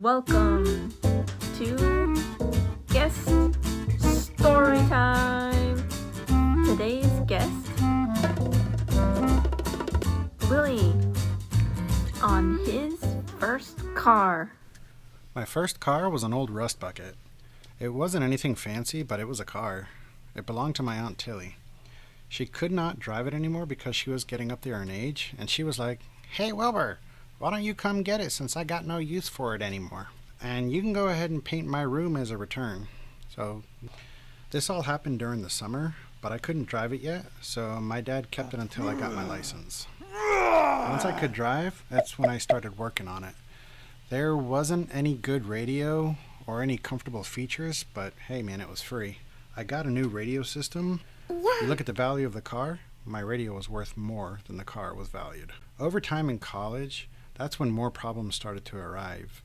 Welcome to Guest Story Time. Today's guest, Willie, on his first car. My first car was an old rust bucket. It wasn't anything fancy, but it was a car. It belonged to my Aunt Tilly. She could not drive it anymore because she was getting up there in age, and she was like, "Hey Wilbur, why don't you come get it since I got no use for it anymore? And you can go ahead and paint my room as a return." So this all happened during the summer, but I couldn't drive it yet, so my dad kept it until I got my license. Once I could drive, that's when I started working on it. There wasn't any good radio or any comfortable features, but hey man, it was free. I got a new radio system. You look at the value of the car, my radio was worth more than the car was valued. Over time in college, that's when more problems started to arrive.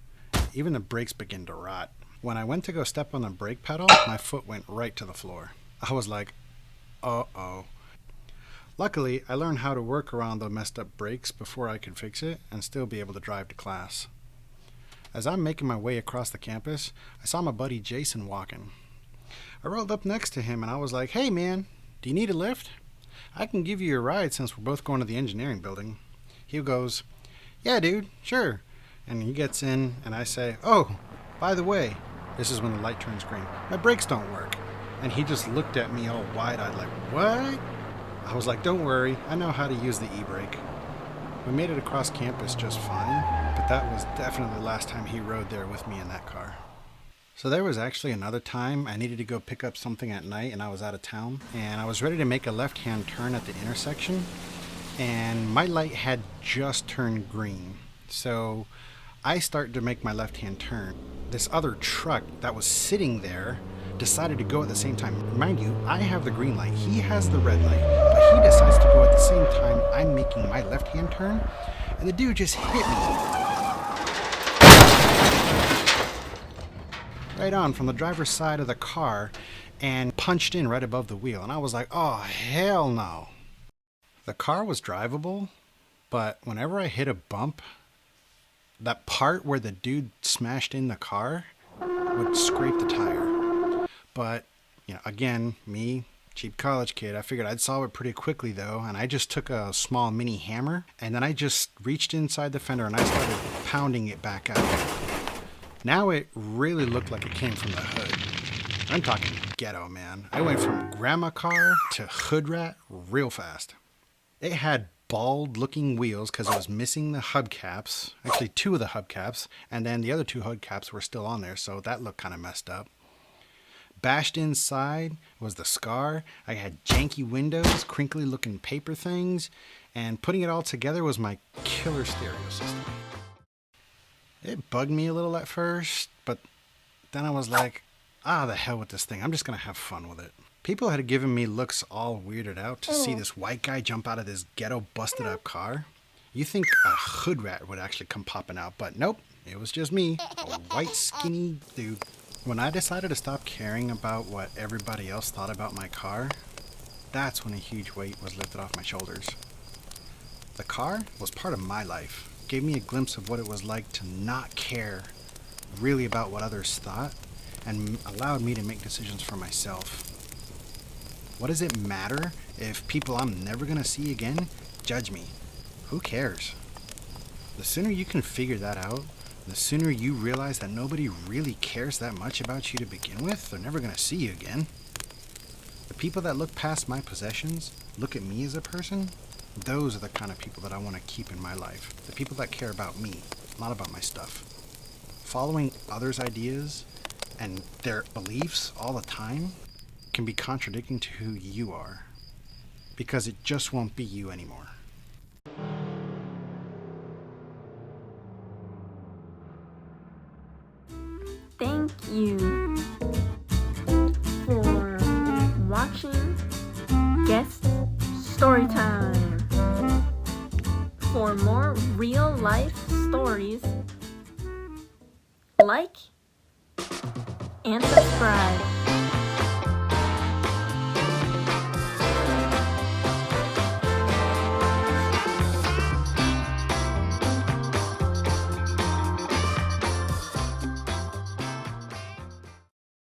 Even the brakes began to rot. When I went to go step on the brake pedal, my foot went right to the floor. I was like, uh-oh. Luckily, I learned how to work around the messed up brakes before I could fix it and still be able to drive to class. As I'm making my way across the campus, I saw my buddy Jason walking. I rolled up next to him and I was like, "Hey man, do you need a lift? I can give you a ride since we're both going to the engineering building." He goes, "Yeah dude, sure." And he gets in and I say, "Oh, by the way," this is when the light turns green, "my brakes don't work." And he just looked at me all wide-eyed like, "What?" I was like, "Don't worry, I know how to use the e-brake." We made it across campus just fine, but that was definitely the last time he rode there with me in that car. So there was actually another time I needed to go pick up something at night and I was out of town and I was ready to make a left-hand turn at the intersection and my light had just turned green. So I started to make my left-hand turn. This other truck that was sitting there decided to go at the same time. Mind you, I have the green light, he has the red light, but he decides to go at the same time I'm making my left-hand turn, and the dude just hit me. Right on from the driver's side of the car and punched in right above the wheel, and I was like, oh hell no. The car was drivable, but whenever I hit a bump, that part where the dude smashed in the car would scrape the tire. But, again, me, cheap college kid, I figured I'd solve it pretty quickly though, and I just took a small mini hammer, and then I just reached inside the fender and I started pounding it back out. Now it really looked like it came from the hood. I'm talking ghetto, man. I went from grandma car to hood rat real fast. It had bald looking wheels because it was missing the hubcaps, actually two of the hubcaps, and then the other two hubcaps were still on there, so that looked kind of messed up. Bashed inside was the scar. I had janky windows, crinkly looking paper things, and putting it all together was my killer stereo system. It bugged me a little at first, but then I was like, the hell with this thing. I'm just going to have fun with it. People had given me looks all weirded out to see this white guy jump out of this ghetto busted up car. You think a hood rat would actually come popping out, but nope, it was just me, a white skinny dude. When I decided to stop caring about what everybody else thought about my car, that's when a huge weight was lifted off my shoulders. The car was part of my life. It gave me a glimpse of what it was like to not care really about what others thought and allowed me to make decisions for myself. What does it matter if people I'm never going to see again judge me? Who cares? The sooner you can figure that out, the sooner you realize that nobody really cares that much about you to begin with, they're never going to see you again. The people that look past my possessions, look at me as a person, those are the kind of people that I want to keep in my life. The people that care about me, not about my stuff. Following others' ideas and their beliefs all the time can be contradicting to who you are, because it just won't be you anymore. Thank you for watching Guest Storytime. For more real life stories, like and subscribe.